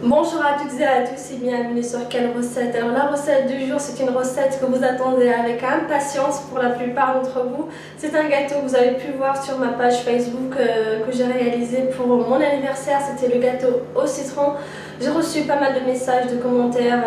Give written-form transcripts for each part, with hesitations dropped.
Bonjour à toutes et à tous et bienvenue sur Quelle recette. Alors la recette du jour, c'est une recette que vous attendez avec impatience pour la plupart d'entre vous. C'est un gâteau que vous avez pu voir sur ma page Facebook que j'ai réalisé pour mon anniversaire. C'était le gâteau au citron. J'ai reçu pas mal de messages, de commentaires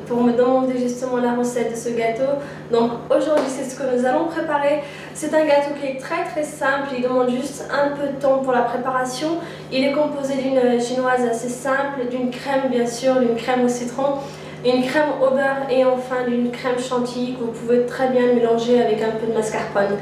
pour me demander justement la recette de ce gâteau. Donc aujourd'hui, c'est ce que nous allons préparer. C'est un gâteau qui est très simple, il demande juste un peu de temps pour la préparation. Il est composé d'une chinoise assez simple, d'une crème bien sûr, d'une crème au citron, une crème au beurre et enfin d'une crème chantilly que vous pouvez très bien mélanger avec un peu de mascarpone.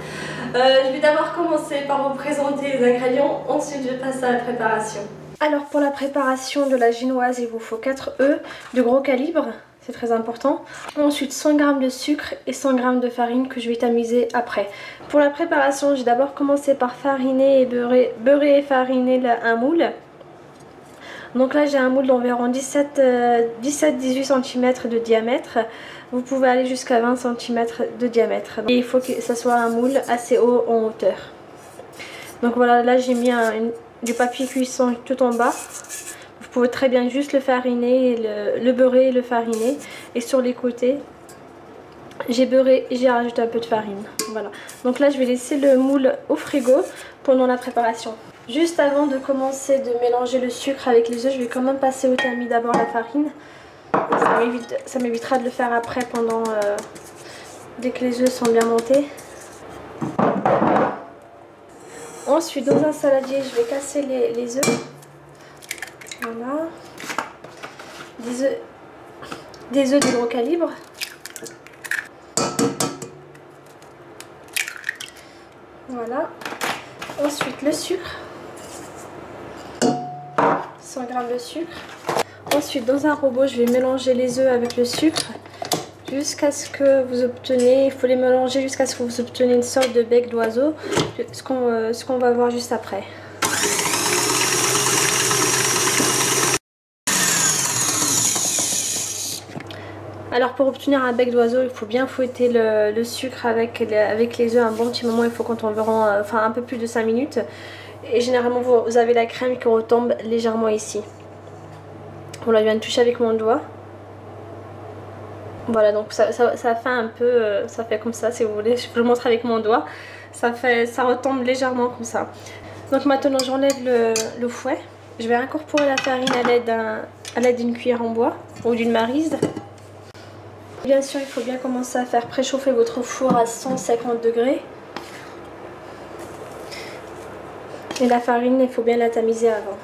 Je vais d'abord commencer par vous présenter les ingrédients, ensuite je passe à la préparation. Alors pour la préparation de la génoise, il vous faut 4 œufs de gros calibre, c'est très important. Ensuite 100 g de sucre et 100 g de farine que je vais tamiser après. Pour la préparation, j'ai d'abord commencé par fariner et beurrer et fariner un moule. Donc là j'ai un moule d'environ 17-18 cm de diamètre. Vous pouvez aller jusqu'à 20 cm de diamètre. Et il faut que ce soit un moule assez haut en hauteur. Donc voilà, là j'ai mis du papier cuisson tout en bas. Vous pouvez très bien juste le fariner, le beurrer et le fariner. Et sur les côtés, j'ai beurré et j'ai rajouté un peu de farine. Voilà. Donc là je vais laisser le moule au frigo pendant la préparation. Juste avant de commencer de mélanger le sucre avec les œufs, je vais quand même passer au tamis d'abord la farine. Ça m'évitera de le faire après dès que les œufs sont bien montés. Ensuite, dans un saladier, je vais casser les œufs. Voilà. Des œufs de gros calibre. Voilà. Ensuite, le sucre. 100 g de sucre. Ensuite, dans un robot, je vais mélanger les œufs avec le sucre jusqu'à ce que vous obteniez, il faut les mélanger jusqu'à ce que vous obteniez une sorte de bec d'oiseau, ce qu'on va voir juste après. Alors pour obtenir un bec d'oiseau, il faut bien fouetter le sucre avec les œufs un bon petit moment, il faut compter environ un peu plus de 5 minutes. Et généralement vous avez la crème qui retombe légèrement ici. Voilà, je viens de toucher avec mon doigt. Voilà, donc ça fait un peu, ça fait comme ça si vous voulez, je vous le montre avec mon doigt. Ça retombe légèrement comme ça. Donc maintenant j'enlève le fouet. Je vais incorporer la farine à l'aide d'une cuillère en bois ou d'une maryse. Bien sûr, il faut bien commencer à faire préchauffer votre four à 150 degrés. Et la farine, il faut bien la tamiser avant.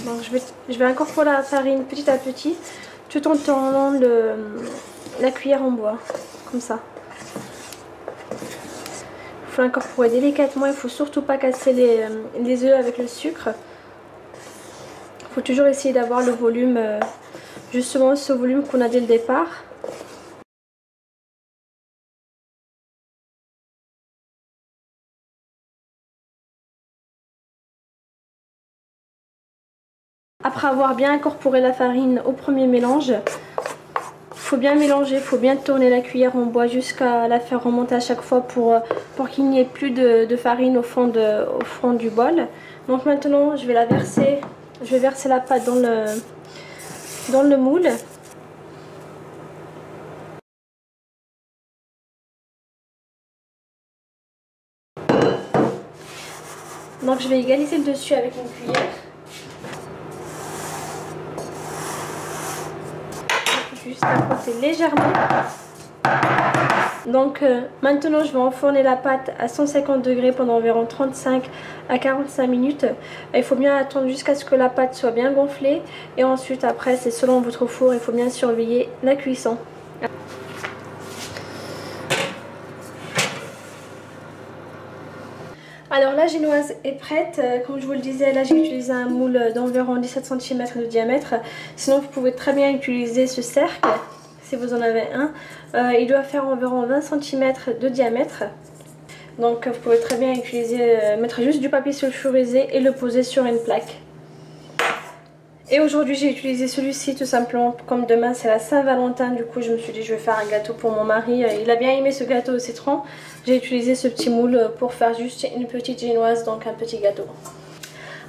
Donc je vais incorporer la farine petit à petit, tout en tournant la cuillère en bois, comme ça. Il faut l'incorporer délicatement, il ne faut surtout pas casser les œufs avec le sucre. Il faut toujours essayer d'avoir le volume, justement ce volume qu'on a dès le départ. Après avoir bien incorporé la farine au premier mélange, il faut bien mélanger, il faut bien tourner la cuillère en bois jusqu'à la faire remonter à chaque fois pour qu'il n'y ait plus de farine au fond du bol. Donc maintenant je vais verser la pâte dans le moule. Donc je vais égaliser le dessus avec une cuillère. Juste à côté légèrement. Donc maintenant je vais enfourner la pâte à 150 degrés pendant environ 35 à 45 minutes. Il faut bien attendre jusqu'à ce que la pâte soit bien gonflée. Et ensuite après c'est selon votre four, il faut bien surveiller la cuisson. Alors la génoise est prête, comme je vous le disais, là j'ai utilisé un moule d'environ 17 cm de diamètre. Sinon vous pouvez très bien utiliser ce cercle, si vous en avez un. Il doit faire environ 20 cm de diamètre. Donc vous pouvez très bien mettre juste du papier sulfurisé et le poser sur une plaque. Et aujourd'hui j'ai utilisé celui-ci tout simplement, comme demain c'est la Saint-Valentin, du coup je me suis dit je vais faire un gâteau pour mon mari. Il a bien aimé ce gâteau au citron. J'ai utilisé ce petit moule pour faire juste une petite génoise, donc un petit gâteau.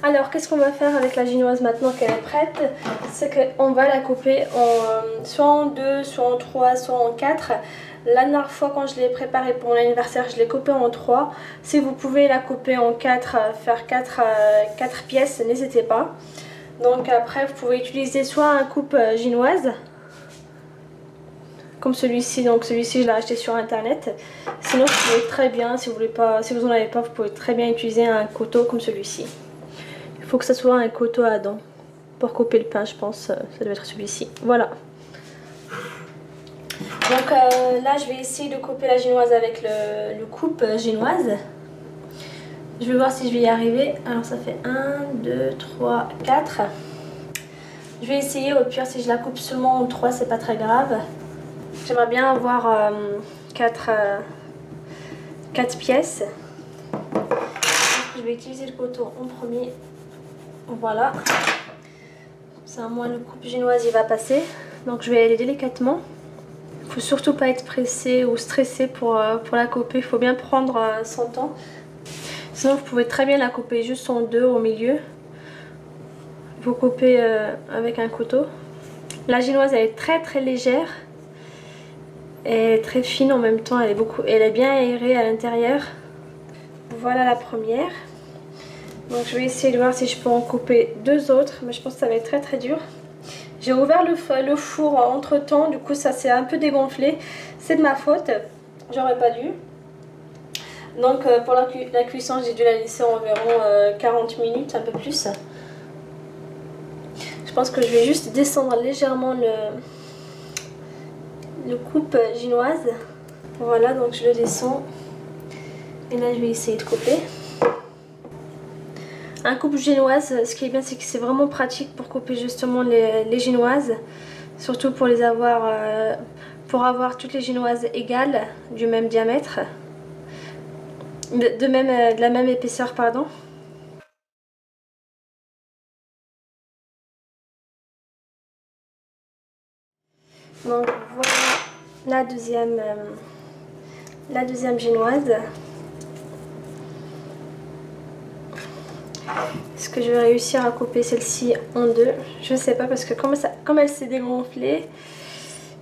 Alors qu'est-ce qu'on va faire avec la génoise maintenant qu'elle est prête? C'est qu'on va la couper soit en 2, soit en 3, soit en 4. La dernière fois quand je l'ai préparée pour mon anniversaire, je l'ai coupée en 3. Si vous pouvez la couper en 4, faire 4 pièces, n'hésitez pas. Donc après vous pouvez utiliser soit un coupe génoise, comme celui-ci. Donc celui-ci je l'ai acheté sur internet. Sinon vous pouvez très bien, si vous n'en avez pas, vous pouvez très bien utiliser un couteau comme celui-ci. Il faut que ce soit un couteau à dents pour couper le pain, je pense. Ça doit être celui-ci. Voilà. Donc là, je vais essayer de couper la génoise avec le coupe génoise. Je vais voir si je vais y arriver. Alors ça fait 1, 2, 3, 4. Je vais essayer. Au pire, si je la coupe seulement en 3, c'est pas très grave. J'aimerais bien avoir 4 pièces. Je vais utiliser le couteau en premier. Voilà, c'est à moi le coupe génoise il va passer, donc je vais aller délicatement. Il faut surtout pas être pressé ou stressé pour la couper, il faut bien prendre son temps. Sinon vous pouvez très bien la couper juste en 2 au milieu. Vous coupez avec un couteau. La génoise elle est très légère, elle est très fine en même temps, elle est bien aérée à l'intérieur. Voilà la première. Donc je vais essayer de voir si je peux en couper 2 autres, mais je pense que ça va être très dur. J'ai ouvert le four entre temps, du coup ça s'est un peu dégonflé. C'est de ma faute, j'aurais pas dû. Donc pour la cuisson, j'ai dû la laisser environ 40 minutes, un peu plus. Je pense que je vais juste descendre légèrement le coupe génoise. Voilà, donc je le descends. Et là je vais essayer de couper. Un coupe génoise, ce qui est bien, c'est que c'est vraiment pratique pour couper justement les génoises. Surtout pour avoir toutes les génoises égales, du même diamètre. De la même épaisseur, pardon. Donc voilà la deuxième génoise. Est-ce que je vais réussir à couper celle-ci en 2? Je sais pas, parce que comme elle s'est dégonflée,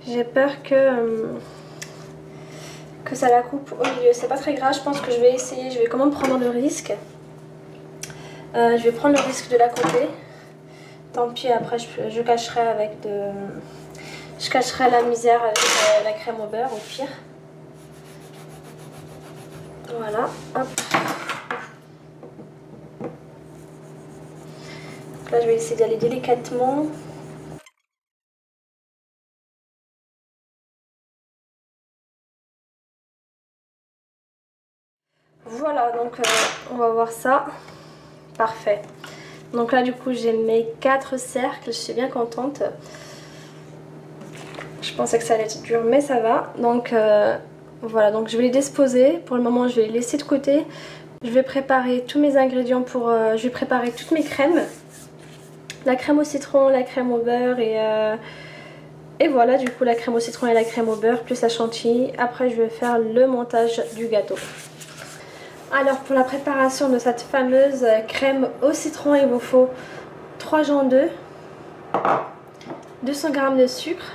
j'ai peur que ça la coupe au milieu. C'est pas très grave, je pense que je vais essayer, je vais quand même prendre le risque. Je vais prendre le risque de la couper. Tant pis, après je cacherai je cacherai la misère avec la crème au beurre au pire. Voilà, hop. Là je vais essayer d'aller délicatement. Voilà, donc on va voir ça. Parfait. Donc là du coup j'ai mes 4 cercles, je suis bien contente. Je pensais que ça allait être dur mais ça va. Donc voilà, donc je vais les disposer. Pour le moment je vais les laisser de côté. Je vais préparer tous mes ingrédients je vais préparer toutes mes crèmes. La crème au citron, la crème au beurre et voilà, du coup la crème au citron et la crème au beurre plus la chantilly. Après je vais faire le montage du gâteau. Alors pour la préparation de cette fameuse crème au citron, il vous faut 3 jambes d'œufs, 200 g de sucre.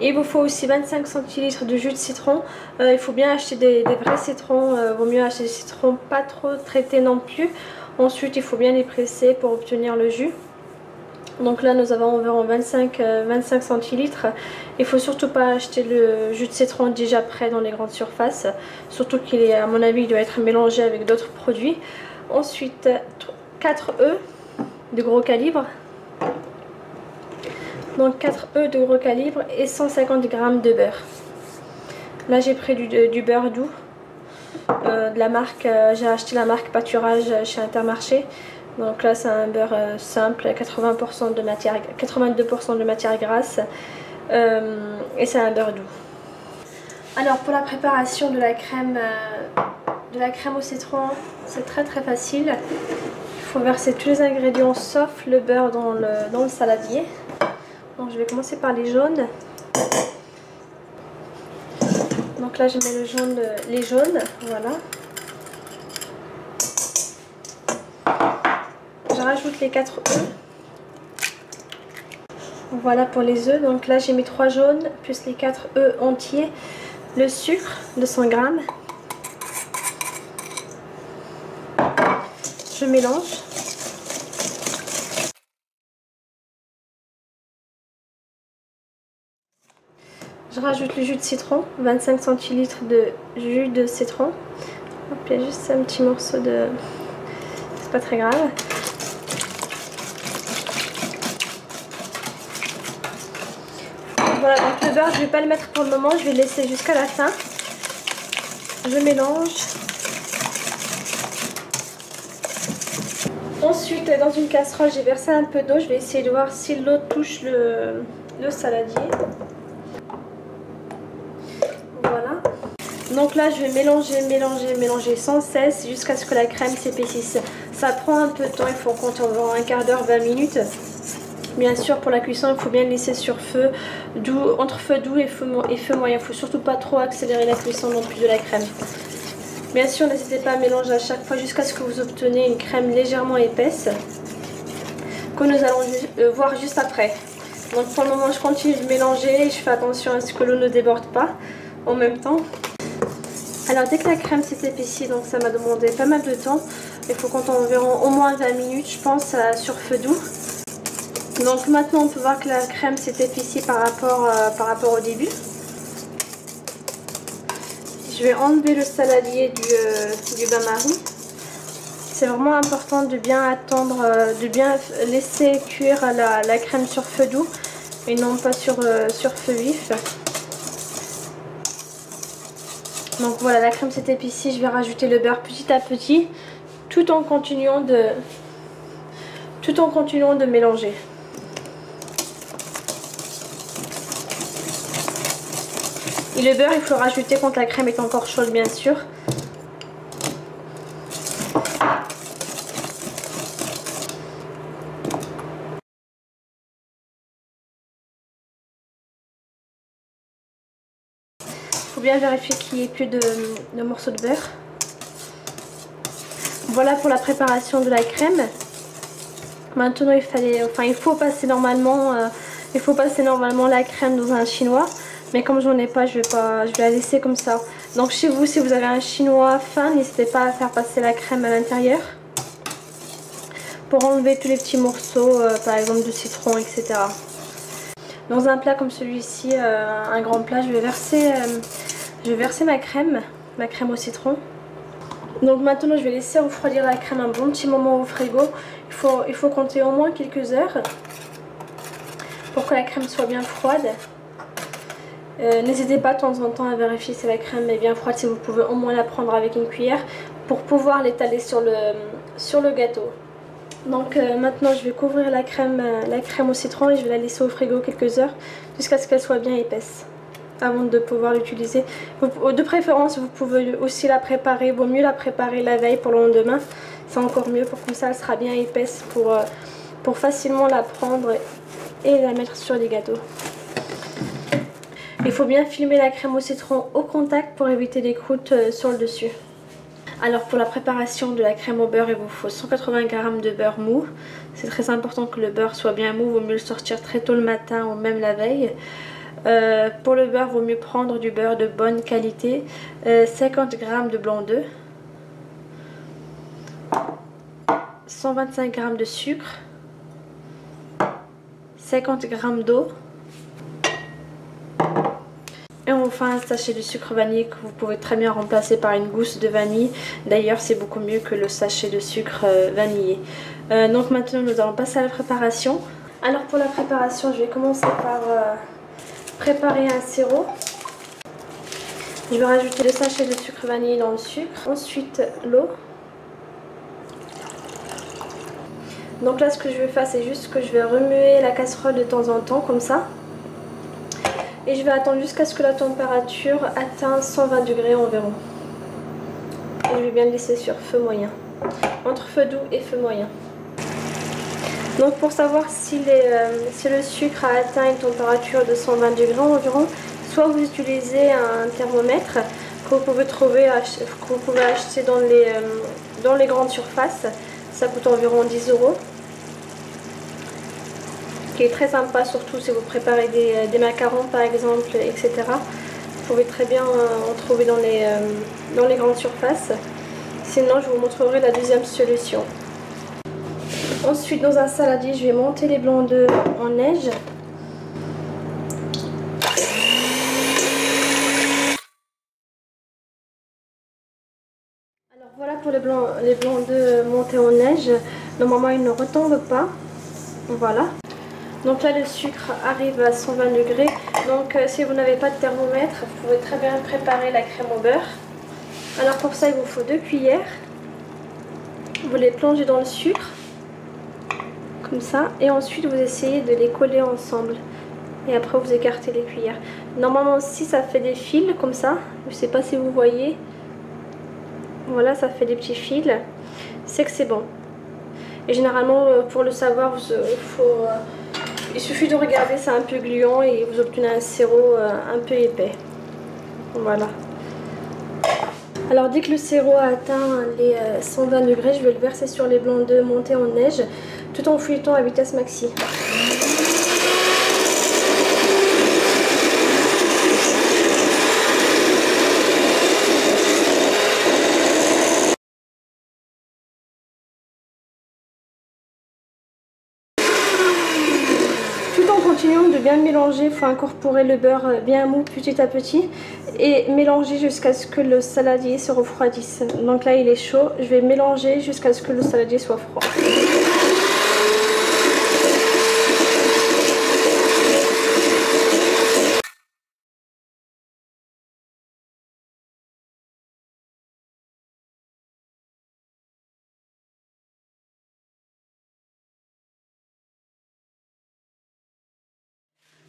Et il vous faut aussi 25 centilitres de jus de citron. Il faut bien acheter des vrais citrons, vaut mieux acheter des citrons pas trop traités non plus. Ensuite il faut bien les presser pour obtenir le jus. Donc là nous avons environ 25 centilitres. Il faut surtout pas acheter le jus de citron déjà prêt dans les grandes surfaces. Surtout qu'il est, à mon avis, il doit être mélangé avec d'autres produits. Ensuite 4 œufs de gros calibre. Donc 4 œufs de gros calibre et 150 g de beurre. Là j'ai pris du beurre doux. De la marque, j'ai acheté la marque Pâturage chez Intermarché. Donc là c'est un beurre simple, 82% de matière grasse et c'est un beurre doux. Alors pour la préparation de la crème au citron, c'est très facile. Il faut verser tous les ingrédients sauf le beurre dans le saladier. Donc je vais commencer par les jaunes. Donc là je mets les jaunes, voilà. les 4 œufs. Voilà pour les œufs. Donc là j'ai mis 3 jaunes plus les 4 œufs entiers. Le sucre, 200 g. Je mélange. Je rajoute le jus de citron, 25 centilitres de jus de citron. Hop, il y a juste un petit morceau de... c'est pas très grave. Voilà, donc le beurre, je vais pas le mettre pour le moment, je vais le laisser jusqu'à la fin. Je mélange. Ensuite, dans une casserole, j'ai versé un peu d'eau. Je vais essayer de voir si l'eau touche le saladier. Voilà. Donc là, je vais mélanger sans cesse jusqu'à ce que la crème s'épaississe. Ça prend un peu de temps, il faut compter environ un quart d'heure, 20 minutes. Bien sûr, pour la cuisson, il faut bien le laisser sur feu doux, entre feu doux et feu moyen. Il ne faut surtout pas trop accélérer la cuisson non plus de la crème. Bien sûr, n'hésitez pas à mélanger à chaque fois jusqu'à ce que vous obtenez une crème légèrement épaisse que nous allons voir juste après. Donc pour le moment, je continue de mélanger et je fais attention à ce que l'eau ne déborde pas en même temps. Alors dès que la crème s'est épaissie, donc ça m'a demandé pas mal de temps. Il faut compter environ au moins 20 minutes, je pense, sur feu doux. Donc maintenant on peut voir que la crème s'est épaissie par rapport au début. Je vais enlever le saladier du bain-marie. C'est vraiment important de bien attendre, de bien laisser cuire la crème sur feu doux et non pas sur feu vif. Donc voilà, la crème s'est épaissie, je vais rajouter le beurre petit à petit tout en continuant de mélanger. Et le beurre, il faut le rajouter quand la crème est encore chaude, bien sûr. Il faut bien vérifier qu'il n'y ait plus de morceaux de beurre. Voilà pour la préparation de la crème. Maintenant, il faut passer normalement la crème dans un chinois. Mais comme j'en ai pas, je vais la laisser comme ça. Donc chez vous, si vous avez un chinois fin, n'hésitez pas à faire passer la crème à l'intérieur pour enlever tous les petits morceaux, par exemple de citron, etc. Dans un plat comme celui-ci, un grand plat, je vais verser ma crème au citron. Donc maintenant, je vais laisser refroidir la crème un bon petit moment au frigo. Il faut compter au moins quelques heures pour que la crème soit bien froide. N'hésitez pas de temps en temps à vérifier si la crème est bien froide, si vous pouvez au moins la prendre avec une cuillère pour pouvoir l'étaler sur le gâteau. Donc maintenant je vais couvrir la crème au citron et je vais la laisser au frigo quelques heures jusqu'à ce qu'elle soit bien épaisse avant de pouvoir l'utiliser. De préférence, vous pouvez aussi la préparer, vaut mieux la préparer la veille pour le lendemain, c'est encore mieux, pour comme ça elle sera bien épaisse pour facilement la prendre et la mettre sur les gâteaux. Il faut bien filmer la crème au citron au contact pour éviter les croûtes sur le dessus. Alors pour la préparation de la crème au beurre, il vous faut 180 g de beurre mou. C'est très important que le beurre soit bien mou, il vaut mieux le sortir très tôt le matin ou même la veille. Pour le beurre, il vaut mieux prendre du beurre de bonne qualité. 50 g de blanc d'œuf. 125 g de sucre. 50 g d'eau. Et enfin un sachet de sucre vanillé que vous pouvez très bien remplacer par une gousse de vanille. D'ailleurs c'est beaucoup mieux que le sachet de sucre vanillé. Donc maintenant nous allons passer à la préparation. Alors pour la préparation, je vais commencer par préparer un sirop. Je vais rajouter le sachet de sucre vanillé dans le sucre. Ensuite l'eau. Donc là ce que je vais faire, c'est juste que je vais remuer la casserole de temps en temps comme ça. Et je vais attendre jusqu'à ce que la température atteigne 120 degrés environ. Et je vais bien le laisser sur feu moyen. Entre feu doux et feu moyen. Donc pour savoir si le sucre a atteint une température de 120 degrés environ, soit vous utilisez un thermomètre que vous pouvez acheter dans les grandes surfaces. Ça coûte environ 10 €. qui est très sympa, surtout si vous préparez des macarons par exemple, etc. Vous pouvez très bien en trouver dans les grandes surfaces. Sinon, je vous montrerai la deuxième solution. Ensuite, dans un saladier, je vais monter les blancs d'œufs en neige. Alors voilà pour les blancs d'œufs montés en neige. Normalement, ils ne retombent pas. Voilà. Donc là, le sucre arrive à 120 degrés. Donc si vous n'avez pas de thermomètre, vous pouvez très bien préparer la crème au beurre. Alors pour ça, il vous faut 2 cuillères. Vous les plongez dans le sucre. Comme ça, et ensuite vous essayez de les coller ensemble et après vous écartez les cuillères. Normalement si ça fait des fils comme ça, je sais pas si vous voyez, voilà, ça fait des petits fils, c'est que c'est bon. Et généralement pour le savoir, il suffit de regarder, c'est un peu gluant et vous obtenez un sirop un peu épais. Voilà. Alors dès que le sirop a atteint les 120 degrés, je vais le verser sur les blancs d'œufs montés en neige, tout en fouillant à vitesse maxi. Tout en continuant de bien mélanger, il faut incorporer le beurre bien mou petit à petit et mélanger jusqu'à ce que le saladier se refroidisse. Donc là il est chaud, je vais mélanger jusqu'à ce que le saladier soit froid.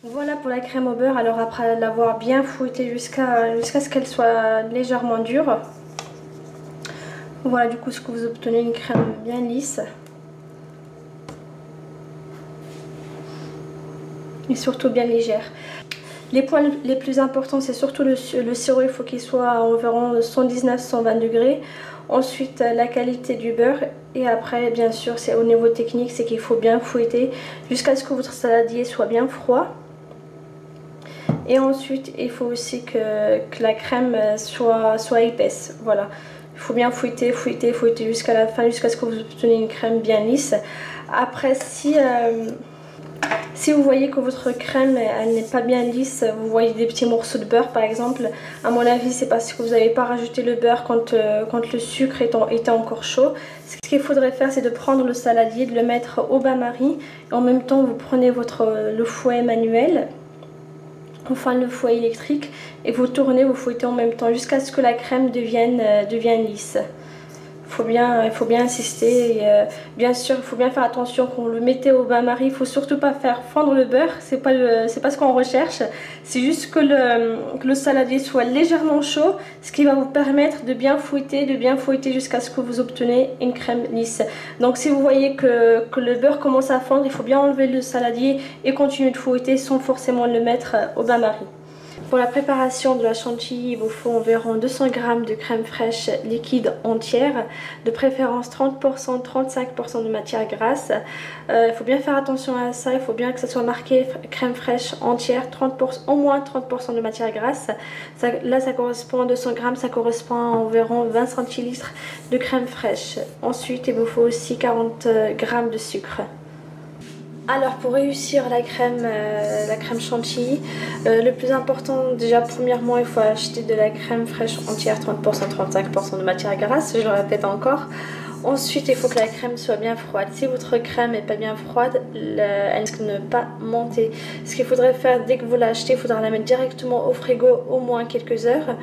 Voilà pour la crème au beurre. Alors après l'avoir bien fouettée jusqu'à ce qu'elle soit légèrement dure, voilà du coup ce que vous obtenez, une crème bien lisse et surtout bien légère. Les points les plus importants, c'est surtout le sirop, il faut qu'il soit à environ 119-120 degrés. Ensuite la qualité du beurre, et après bien sûr c'est au niveau technique, c'est qu'il faut bien fouetter jusqu'à ce que votre saladier soit bien froid. Et ensuite il faut aussi que la crème soit épaisse. Voilà, il faut bien fouetter jusqu'à la fin, jusqu'à ce que vous obteniez une crème bien lisse. Après si vous voyez que votre crème elle n'est pas bien lisse, vous voyez des petits morceaux de beurre par exemple, à mon avis c'est parce que vous n'avez pas rajouté le beurre quand le sucre était encore chaud. Ce qu'il faudrait faire, c'est de prendre le saladier, de le mettre au bain-marie, et en même temps vous prenez le fouet manuel, enfin le fouet électrique, et vous tournez, vous fouettez en même temps jusqu'à ce que la crème devienne lisse. Il faut bien insister, et bien sûr il faut bien faire attention quand le mettez au bain-marie. Il faut surtout pas faire fondre le beurre, c'est pas ce qu'on recherche, c'est juste que le saladier soit légèrement chaud, ce qui va vous permettre de bien fouetter jusqu'à ce que vous obtenez une crème lisse. Donc si vous voyez que le beurre commence à fondre, il faut bien enlever le saladier et continuer de fouetter sans forcément le mettre au bain-marie. Pour la préparation de la chantilly, il vous faut environ 200 g de crème fraîche liquide entière, de préférence 30%, 35% de matière grasse. Il faut bien faire attention à ça, il faut bien que ça soit marqué crème fraîche entière, 30%, au moins 30% de matière grasse. Là ça correspond à 200 g, ça correspond à environ 20 centilitres de crème fraîche. Ensuite il vous faut aussi 40 g de sucre. Alors pour réussir la crème chantilly, le plus important, déjà premièrement il faut acheter de la crème fraîche entière, 30%, 35% de matière grasse, je le répète encore. Ensuite il faut que la crème soit bien froide. Si votre crème n'est pas bien froide, elle risque de ne pas monter. Ce qu'il faudrait faire dès que vous l'achetez, il faudra la mettre directement au frigo au moins quelques heures.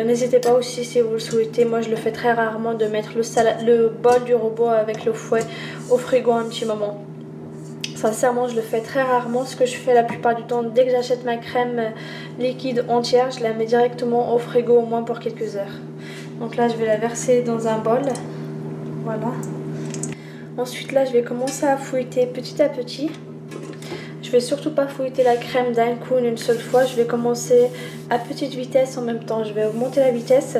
N'hésitez pas aussi, si vous le souhaitez, moi je le fais très rarement, de mettre le bol du robot avec le fouet au frigo un petit moment. Sincèrement, je le fais très rarement. Ce que je fais la plupart du temps, dès que j'achète ma crème liquide entière, je la mets directement au frigo au moins pour quelques heures. Donc là, je vais la verser dans un bol. Voilà. Ensuite, là, je vais commencer à fouetter petit à petit. Je vais surtout pas fouetter la crème d'un coup, une seule fois. Je vais commencer à petite vitesse en même temps. Je vais augmenter la vitesse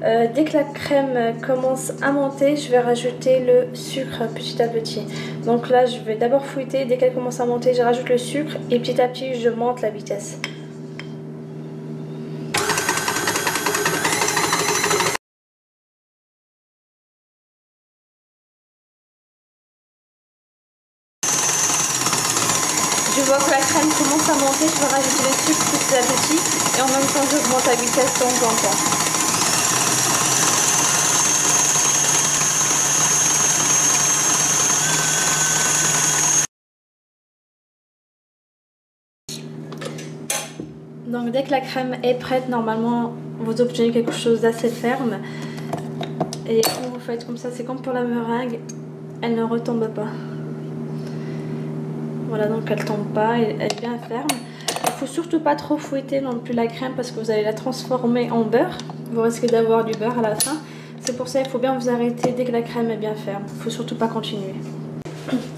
Dès que la crème commence à monter, je vais rajouter le sucre petit à petit. Donc là, je vais d'abord fouetter. Dès qu'elle commence à monter, je rajoute le sucre et petit à petit, je monte la vitesse. Je vois que la crème commence à monter, je vais rajouter le sucre petit à petit et en même temps j'augmente la vitesse de temps en temps. Donc dès que la crème est prête, normalement vous obtenez quelque chose d'assez ferme. Et quand vous faites comme ça, c'est comme pour la meringue, elle ne retombe pas. Voilà, donc elle tombe pas, elle est bien ferme. Il ne faut surtout pas trop fouetter non plus la crème parce que vous allez la transformer en beurre. Vous risquez d'avoir du beurre à la fin. C'est pour ça qu'il faut bien vous arrêter dès que la crème est bien ferme. Il ne faut surtout pas continuer.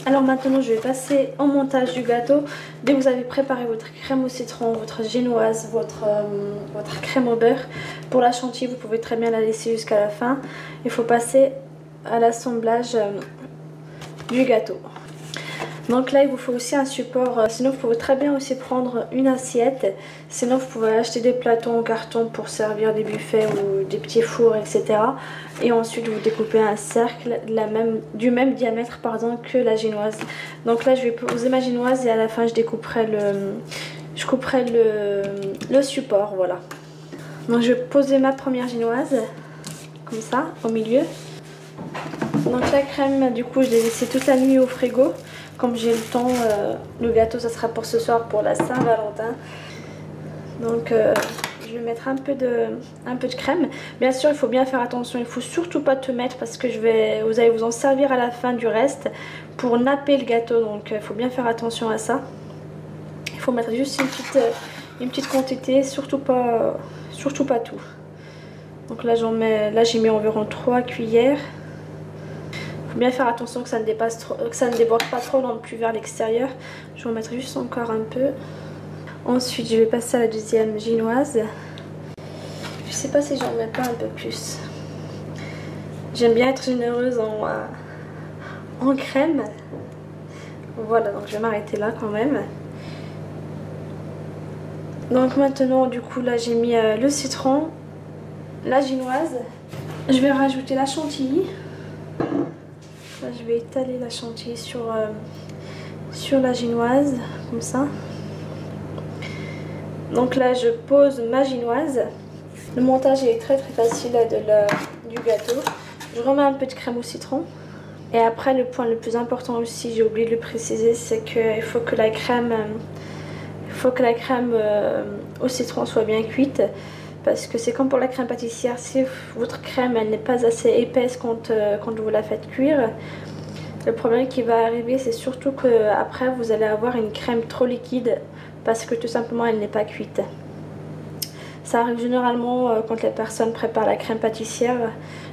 Alors maintenant je vais passer au montage du gâteau. Dès que vous avez préparé votre crème au citron, votre génoise, votre crème au beurre, pour la chantilly vous pouvez très bien la laisser jusqu'à la fin. Il faut passer à l'assemblage du gâteau. Donc là il vous faut aussi un support, sinon vous pouvez très bien aussi prendre une assiette. Sinon vous pouvez acheter des plateaux en carton pour servir des buffets ou des petits fours, etc. Et ensuite vous découpez un cercle du même diamètre que la génoise. Donc là je vais poser ma génoise et à la fin je couperai le support, voilà. Donc je vais poser ma première génoise, comme ça, au milieu. Donc la crème, du coup je l'ai laissée toute la nuit au frigo. Comme j'ai le temps, le gâteau ça sera pour ce soir, pour la Saint-Valentin. Donc je vais mettre un peu de crème. Bien sûr il faut bien faire attention, il ne faut surtout pas tout mettre parce que vous allez vous en servir à la fin du reste pour napper le gâteau. Donc il faut bien faire attention à ça. Il faut mettre juste une petite quantité, surtout pas tout. Donc là j'ai mis environ 3 cuillères. Il faut bien faire attention que ça ne déborde pas trop non plus vers l'extérieur. Je vais en mettre juste encore un peu. Ensuite je vais passer à la deuxième génoise. Je sais pas si j'en mets pas un peu plus. J'aime bien être généreuse en crème. Voilà, donc je vais m'arrêter là quand même. Donc maintenant du coup là j'ai mis le citron, la génoise. Je vais rajouter la chantilly. Là, je vais étaler la chantilly sur la génoise, comme ça. Donc là, je pose ma génoise. Le montage est très facile du gâteau. Je remets un peu de crème au citron. Et après, le point le plus important aussi, j'ai oublié de le préciser, c'est qu'il faut que la crème, au citron soit bien cuite. Parce que c'est comme pour la crème pâtissière, si votre crème elle n'est pas assez épaisse quand vous la faites cuire, le problème qui va arriver c'est surtout qu'après vous allez avoir une crème trop liquide parce que tout simplement elle n'est pas cuite. Ça arrive généralement quand les personnes préparent la crème pâtissière,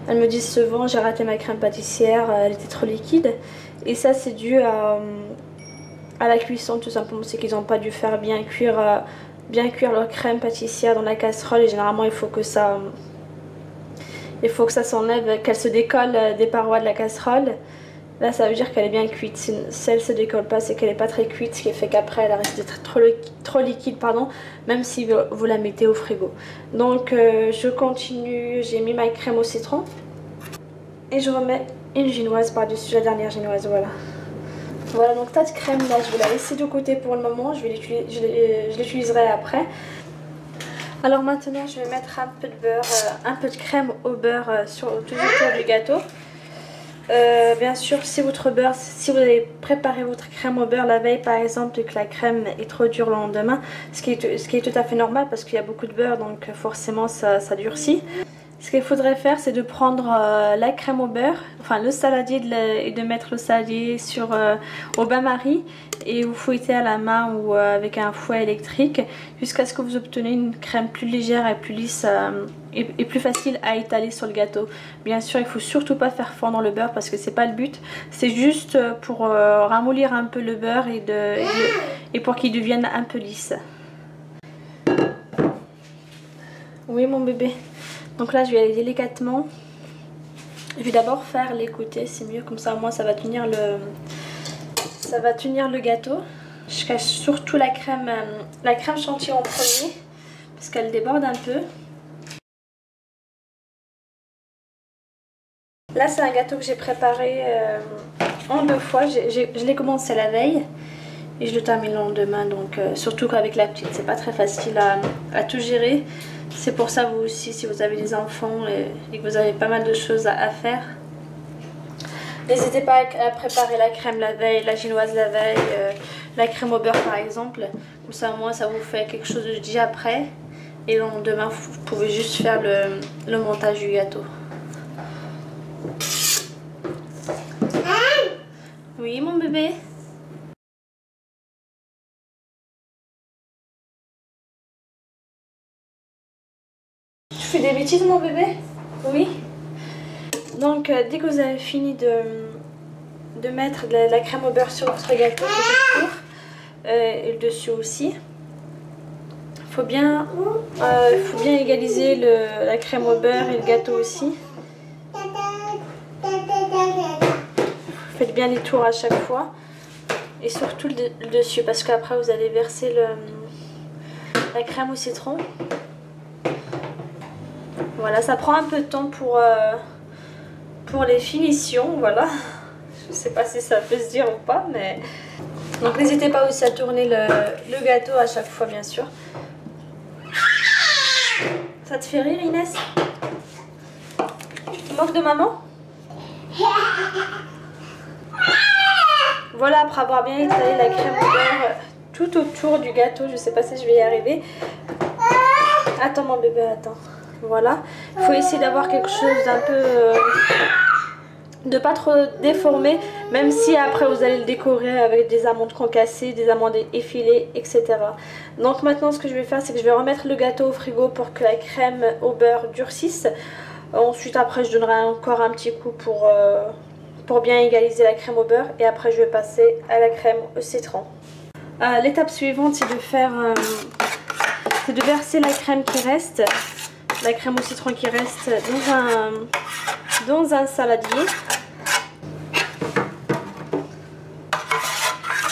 elles me disent souvent j'ai raté ma crème pâtissière, elle était trop liquide. Et ça c'est dû à la cuisson tout simplement, c'est qu'ils n'ont pas dû faire bien cuire leur crème pâtissière dans la casserole et généralement il faut que ça s'enlève, qu'elle se décolle des parois de la casserole. Là ça veut dire qu'elle est bien cuite. Si elle se décolle pas, c'est qu'elle n'est pas très cuite, ce qui fait qu'après elle reste d'être trop liquide, même si vous la mettez au frigo. Donc je continue, j'ai mis ma crème au citron et je remets une génoise par dessus la dernière génoise, voilà. Voilà, donc cette crème là je vais la laisser de côté pour le moment, je l'utiliserai après. Alors maintenant je vais mettre un peu de beurre, un peu de crème au beurre tout autour du gâteau. Bien sûr si vous avez préparé votre crème au beurre la veille par exemple et que la crème est trop dure le lendemain, ce qui est tout à fait normal parce qu'il y a beaucoup de beurre donc forcément ça durcit. Ce qu'il faudrait faire c'est de prendre la crème au beurre, enfin le saladier et de mettre le saladier au bain-marie et vous fouettez à la main ou avec un fouet électrique jusqu'à ce que vous obtenez une crème plus légère et plus lisse et plus facile à étaler sur le gâteau. Bien sûr il ne faut surtout pas faire fondre le beurre parce que c'est pas le but, c'est juste pour ramollir un peu le beurre et pour qu'il devienne un peu lisse. Oui mon bébé. Donc là je vais aller délicatement. Je vais d'abord faire les côtés, c'est mieux, comme ça au moins ça va tenir le gâteau. Je cache surtout la crème chantilly en premier parce qu'elle déborde un peu. Là c'est un gâteau que j'ai préparé en 2 fois. Je l'ai commencé la veille et je le termine le lendemain. Donc surtout qu'avec la petite c'est pas très facile à tout gérer. C'est pour ça vous aussi si vous avez des enfants et que vous avez pas mal de choses à faire. N'hésitez pas à préparer la crème la veille, la génoise la veille, la crème au beurre par exemple. Comme ça au moins ça vous fait quelque chose de déjà prêt. Et le lendemain vous pouvez juste faire le montage du gâteau. Oui mon bébé? Tu fais des bêtises mon bébé? Oui. Donc dès que vous avez fini de mettre de la crème au beurre sur votre gâteau et le dessus aussi, il faut bien égaliser la crème au beurre et le gâteau aussi. Faites bien les tours à chaque fois et surtout le dessus parce qu'après vous allez verser la crème au citron. Voilà, ça prend un peu de temps pour les finitions, voilà. Je sais pas si ça peut se dire ou pas, mais... Donc n'hésitez pas aussi à tourner le gâteau à chaque fois, bien sûr. Ça te fait rire, Inès? Tu te moques de maman? Voilà, après avoir bien étalé la crème au beurre tout autour du gâteau, je sais pas si je vais y arriver. Attends mon bébé, attends. Voilà, il faut essayer d'avoir quelque chose d'un peu... de pas trop déformé, même si après vous allez le décorer avec des amandes concassées, des amandes effilées, etc. Donc maintenant ce que je vais faire, c'est que je vais remettre le gâteau au frigo pour que la crème au beurre durcisse. Ensuite après je donnerai encore un petit coup pour bien égaliser la crème au beurre et après je vais passer à la crème au citron. L'étape suivante c'est de verser la crème qui reste, la crème au citron qui reste dans un saladier.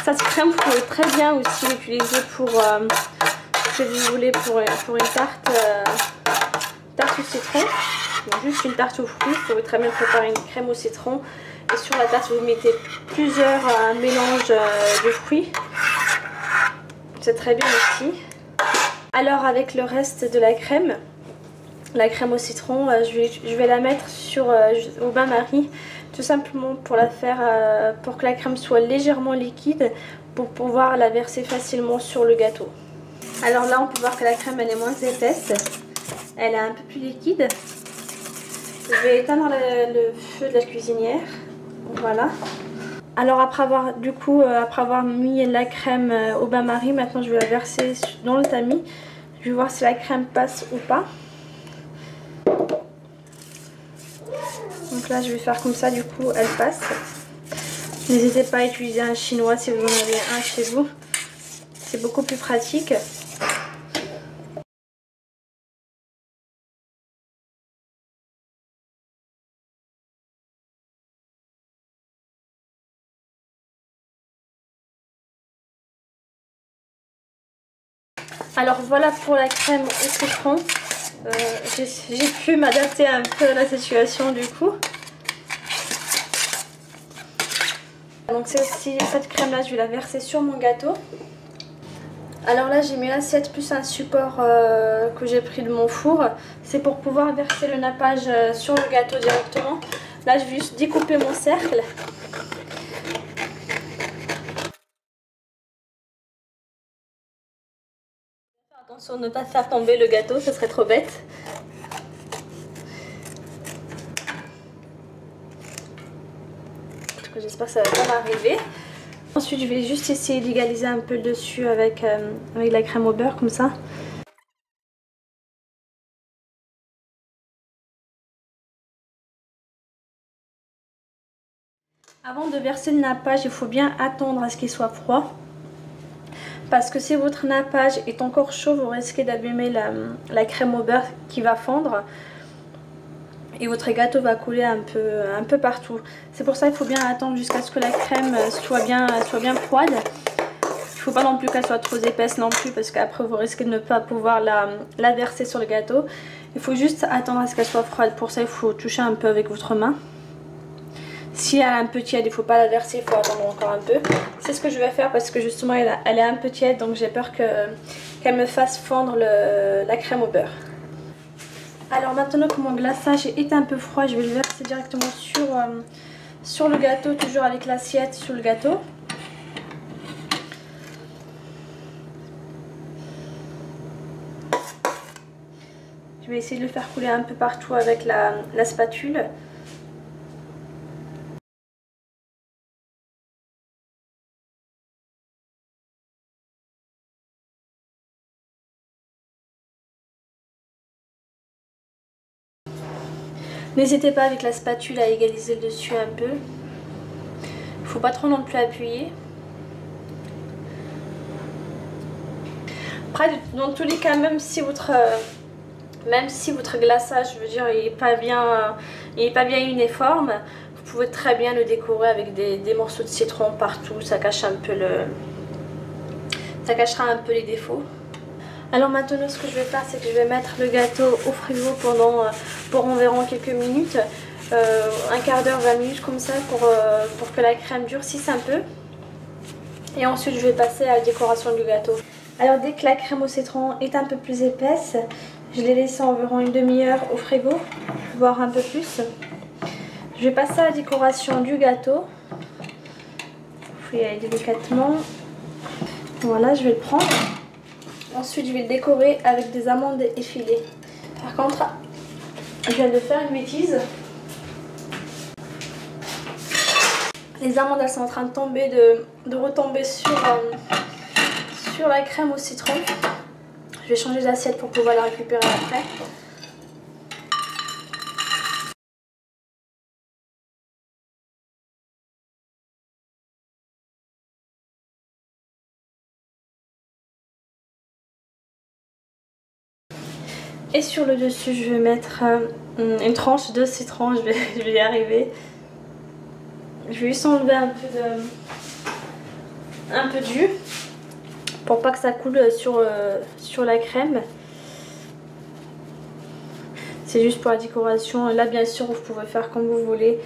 Cette crème vous pouvez très bien aussi l'utiliser pour ce que vous voulez pour une tarte au citron. Donc juste une tarte aux fruits, vous pouvez très bien préparer une crème au citron et sur la tarte vous mettez plusieurs mélanges de fruits. C'est très bien aussi. Alors avec le reste de la crème au citron, je vais la mettre au bain-marie, tout simplement pour pour que la crème soit légèrement liquide, pour pouvoir la verser facilement sur le gâteau. Alors là on peut voir que la crème elle est moins épaisse, elle est un peu plus liquide. Je vais éteindre le feu de la cuisinière, voilà. Alors après avoir mis la crème au bain-marie, maintenant je vais la verser dans le tamis. Je vais voir si la crème passe ou pas. Donc là je vais faire comme ça, du coup elle passe. N'hésitez pas à utiliser un chinois si vous en avez un chez vous. C'est beaucoup plus pratique. Alors voilà pour la crème au citron. J'ai pu m'adapter un peu à la situation du coup. Donc cette crème là je vais la verser sur mon gâteau. Alors là j'ai mis l'assiette plus un support que j'ai pris de mon four. C'est pour pouvoir verser le nappage sur le gâteau directement. Là je vais juste découper mon cercle. Attention de ne pas faire tomber le gâteau, ce serait trop bête. J'espère que ça va pas m'arriver. Ensuite je vais juste essayer d'égaliser un peu le dessus avec la crème au beurre comme ça. Avant de verser le nappage, il faut bien attendre à ce qu'il soit froid. Parce que si votre nappage est encore chaud, vous risquez d'abîmer la crème au beurre qui va fondre. et votre gâteau va couler un peu partout. C'est pour ça qu'il faut bien attendre jusqu'à ce que la crème soit bien froide. Il ne faut pas non plus qu'elle soit trop épaisse non plus, parce qu'après vous risquez de ne pas pouvoir la verser sur le gâteau. Il faut juste attendre à ce qu'elle soit froide. Pour ça il faut toucher un peu avec votre main. Si elle est un peu tiède, il ne faut pas la verser, il faut attendre encore un peu. C'est ce que je vais faire parce que justement elle est un peu tiède, donc j'ai peur qu'elle me fasse fondre la crème au beurre. Alors maintenant que mon glaçage est un peu froid, je vais le verser directement sur le gâteau, toujours avec l'assiette sur le gâteau. Je vais essayer de le faire couler un peu partout avec la spatule. N'hésitez pas avec la spatule à égaliser le dessus un peu. Il ne faut pas trop non plus appuyer. Après, dans tous les cas, même si votre glaçage, je veux dire, il n'est pas bien uniforme, vous pouvez très bien le décorer avec des morceaux de citron partout. Ça cache un peu ça cachera un peu les défauts. Alors maintenant ce que je vais faire, c'est que je vais mettre le gâteau au frigo pour environ quelques minutes, un quart d'heure, 20 minutes comme ça, pour que la crème durcisse un peu. Et ensuite je vais passer à la décoration du gâteau. Alors dès que la crème au citron est un peu plus épaisse, je l'ai laissée environ une demi-heure au frigo, voire un peu plus. Je vais passer à la décoration du gâteau. Il faut y aller délicatement. Voilà, je vais le prendre. Ensuite, je vais le décorer avec des amandes effilées. Par contre, je viens de faire une bêtise. Les amandes, elles sont en train de tomber, de retomber sur la crème au citron. Je vais changer d'assiette pour pouvoir la récupérer après. Et sur le dessus, je vais mettre une tranche de citron, je vais y arriver. Je vais juste enlever un peu de jus pour pas que ça coule sur la crème. C'est juste pour la décoration. Là, bien sûr, vous pouvez faire comme vous voulez.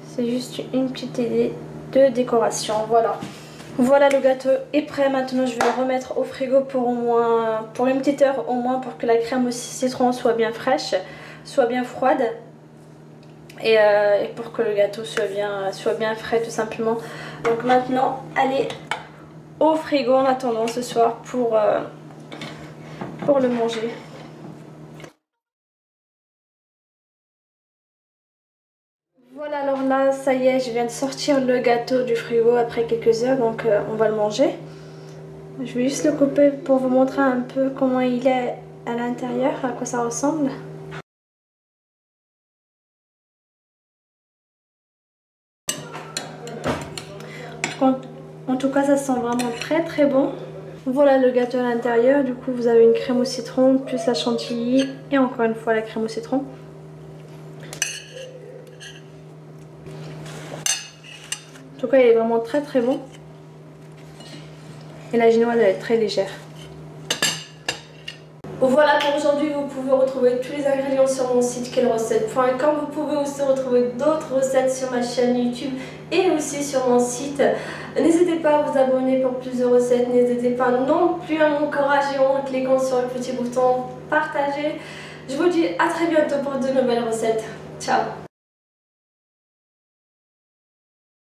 C'est juste une petite idée de décoration. Voilà. Voilà, le gâteau est prêt. Maintenant je vais le remettre au frigo pour une petite heure au moins, pour que la crème au citron soit bien fraîche, soit bien froide, et pour que le gâteau soit bien frais tout simplement. Donc maintenant, allez au frigo en attendant ce soir pour le manger. Voilà, alors là, ça y est, je viens de sortir le gâteau du frigo après quelques heures, donc on va le manger. Je vais juste le couper pour vous montrer un peu comment il est à l'intérieur, à quoi ça ressemble. En tout cas, ça sent vraiment très très bon. Voilà le gâteau à l'intérieur. Du coup, vous avez une crème au citron, plus la chantilly et encore une fois la crème au citron. En tout cas, il est vraiment très très bon. Et la génoise, elle est très légère. Voilà pour aujourd'hui, vous pouvez retrouver tous les ingrédients sur mon site quelrecette.com. Vous pouvez aussi retrouver d'autres recettes sur ma chaîne YouTube et aussi sur mon site. N'hésitez pas à vous abonner pour plus de recettes. N'hésitez pas non plus à m'encourager en cliquant sur le petit bouton partager. Je vous dis à très bientôt pour de nouvelles recettes. Ciao!